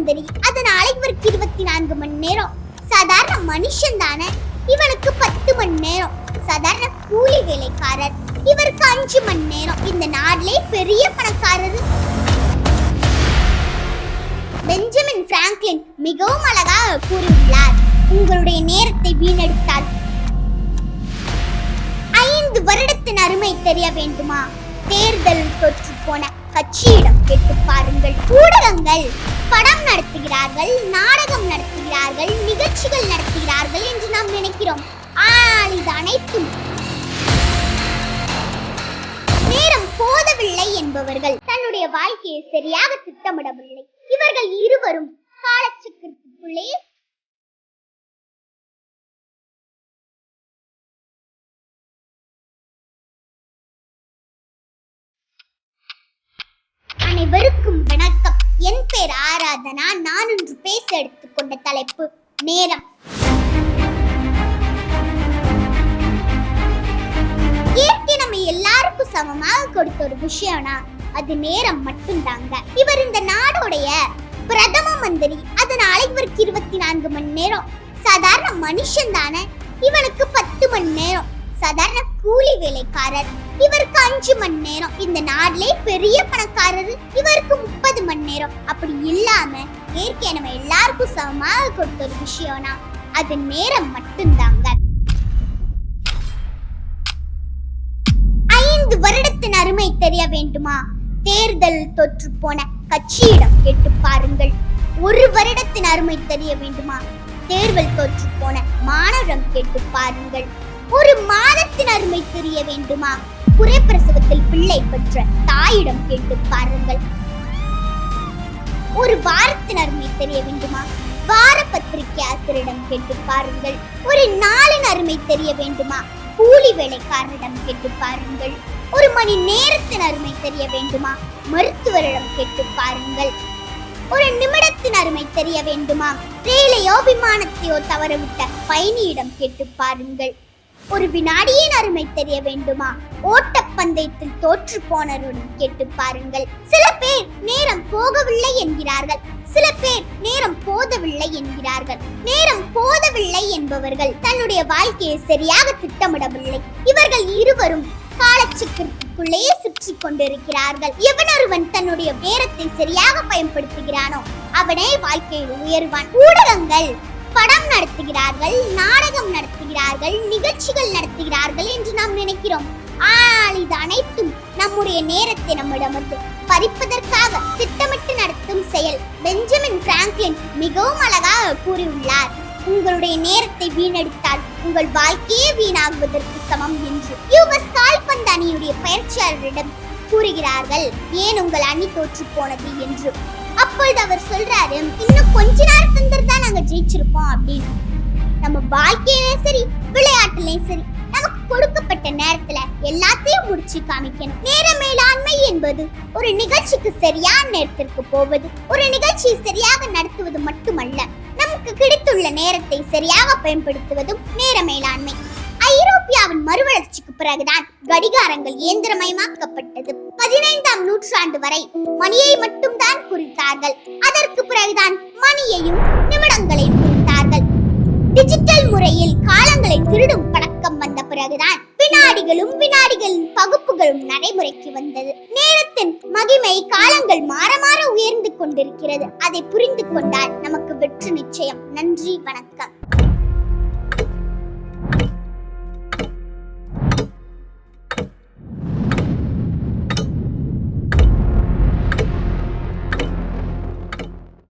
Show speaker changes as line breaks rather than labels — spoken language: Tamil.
மந்திரி, அதனால இவருக்கு 24 மணி நேரம். சாதாரண மனுஷன் தானே, இவனுக்கு 10 மணி நேரம். சாதாரண கூலி வேலைக்காரர், இவருக்கு 5 மணி நேரம். இந்த நாட்டிலே பெரிய பணக்காரர். பெஞ்சமின் பிராங்க்லின் மிகவும் அழகாக கூறியுள்ளார், உங்களுடைய நேரத்தை வீணடித்தால் 5 வருடத்தின் அருமை தெரிய வேண்டுமா? தேர்தல் தொற்று போன கட்சியிடம் கேட்டு பாருங்கள். ஊடகங்கள் படம் நடத்துகிறார்கள், நாடகம் நடத்துகிறார்கள், நிகழ்ச்சிகள் நடத்துகிறார்கள் என்று நாம் நினைக்கிறோம். ஆனால் இது அனைத்தும் நேரம் போதவில்லை என்பவர்கள் தன்னுடைய வாழ்க்கையை சரியாக திட்டமிடவில்லை. இவர்கள் இருவரும் காலச்சக்கரத்துக்குள்ளே அனைவருக்கும் வணக்கம். என் பேர் ஆராதனா. நான் இன்று பேச எடுத்துக்கொண்ட தலைப்பு நேரம். இயற்கை நம்ம எல்லாருக்கும் சமமாக கொடுத்த ஒரு விஷயம்னா அது நேரம் மட்டும்தாங்க. இவர் இந்த நாடோடைய பிரதம மந்திரி, அதனால இவருக்கு 24 மணி நேரம். சாதாரண மனுஷன் தானே, இவனுக்கு 10 மணி நேரம். சாதாரண கூலி வேலைக்காரர், இவருக்கு 5 மணி நேரம். இந்த நாட்டிலே பெரிய பணக்காரர், இவருக்கு 30 மணி நேரம். அப்படி இல்லாம இயற்கை நம்ம எல்லாருக்கும் சமமாக கொடுத்த ஒரு விஷயம்னா அது நேரம் மட்டும்தாங்க. 5 வருடத்தின் அருமை தெரிய வேண்டுமா? தேர்தல் தொற்று போன கட்சியிடம் கேட்டு பாருங்கள். 1 வருடத்தின் அருமை தெரிய வேண்டுமா? தேர்தல் தொற்று போன மாணவரிடம் கேட்டு பாருங்கள். 1 மாதத்தின் அருமை தெரிய வேண்டுமா? குறைப்பிரசவத்தில் பிள்ளை பெற்ற தாயிடம் கேட்டு பாருங்கள். 1 வாரத்தின் அருமை தெரிய வேண்டுமா? வார பத்திரிகை ஆசிரியரிடம் கேட்டு பாருங்கள். 1 நாளின் அருமை தெரிய வேண்டுமா? கூலி வேலைக்காரரிடம் கேட்டு பாருங்கள். 1 மணி நேரத்தின் அருமை தெரிய வேண்டுமா? மருத்துவரிடம் கேட்டு பாருங்கள். 1 நிமிடத்தின் அருமை தெரிய வேண்டுமா? ரயிலையோ விமானத்தையோ தவறவிட்ட பயணியிடம் கேட்டு பாருங்கள். 1 வினாடியின் அருமை தெரிய வேண்டுமா? ஓட்டப்பந்தயத்தில் தோற்று போனவரிடம் கேட்டு பாருங்கள். சில பேர் நேரம் போகவில்லை என்கிறார்கள், சில பேர் நேரம் போதவில்லை என்கிறார்கள். நேரம் போதவில்லை என்பவர்கள் தன்னுடைய வாழ்க்கையை சரியாக திட்டமிடவில்லை. இவர்கள் இருவரும் காலச்சக்கரத்துக்குள்ளே சுற்றி கொண்டிருக்கிறார்கள். எவனொருவன் தன்னுடைய நேரத்தை சரியாக பயன்படுத்துகிறானோ அவனே வாழ்க்கையில் உயர்வான். ஊடகங்கள் படம் நடத்துகிறார்கள், நாடகம் நடத்துகிறார்கள், நிகழ்ச்சிகள் நடத்துகிறார்கள் என்று நாம் நினைக்கிறோம். ஆனால் இது அனைத்தும் நம்முடைய நேரத்தை நம்மிடமிருந்து பறிப்பதற்காக திட்டமிட்டு நடத்தும் செயல். பெஞ்சமின் பிராங்க்லின் மிகவும் அழகாக கூறியுள்ளார், உங்களுடைய நேரத்தை வீணடித்தால் உங்கள் வாழ்க்கையே வீணாகுவதற்கு சமம் என்று. யுஎஸ் கால்பந்து அணியுடைய பயிற்சியாளரிடம் கூறுகிறார்கள், ஏன் உங்கள் அணி தோற்று போனது என்று. அப்பொழுது அவர் சொல்றாரு, இன்னும் கொஞ்ச நேரத்துல தான் நாங்க ஜெயிச்சிருப்போம் அப்படின்னு. நம்ம வாழ்க்கையிலும் சரி, விளையாட்டுலயும் சரி, நமக்கு கொடுக்கப்பட்ட நேரத்துல எல்லாத்தையும் முடிச்சு காமிக்கணும். நேர மேலாண்மை என்பது ஒரு நிகழ்ச்சிக்கு சரியான நேரத்திற்கு போவது, ஒரு நிகழ்ச்சியை சரியாக நடத்துவது மட்டுமல்ல, நமக்கு கிடைத்துள்ள நேரத்தை சரியாக பயன்படுத்துவதும் நேர மேலாண்மை. ஐரோப்பியாவின் மறுவளர்ச்சிக்கு பிறகுதான் கடிகாரங்கள் இயந்திரமயமாக்கப்பட்டது. 15ஆம் நூற்றாண்டு வரை மணியை மட்டும் தான் குறித்தார்கள். அதற்கு பிறகுதான் மணியையும் நிமிடங்களையும் குறித்தார்கள். டிஜிட்டல் முறையில் காலங்களை திருடும் பழக்கம் வந்த பிறகுதான் வினாடிகளும் வினாடிகளின் பகுப்புகளும் நடைமுறைக்கு வந்தது. நேரத்தின் மகிமை காலங்கள் மாற மாற உயர்ந்து கொண்டிருக்கிறது. அதை புரிந்து கொண்டால் நமக்கு வெற்றி நிச்சயம். நன்றி, வணக்கம்.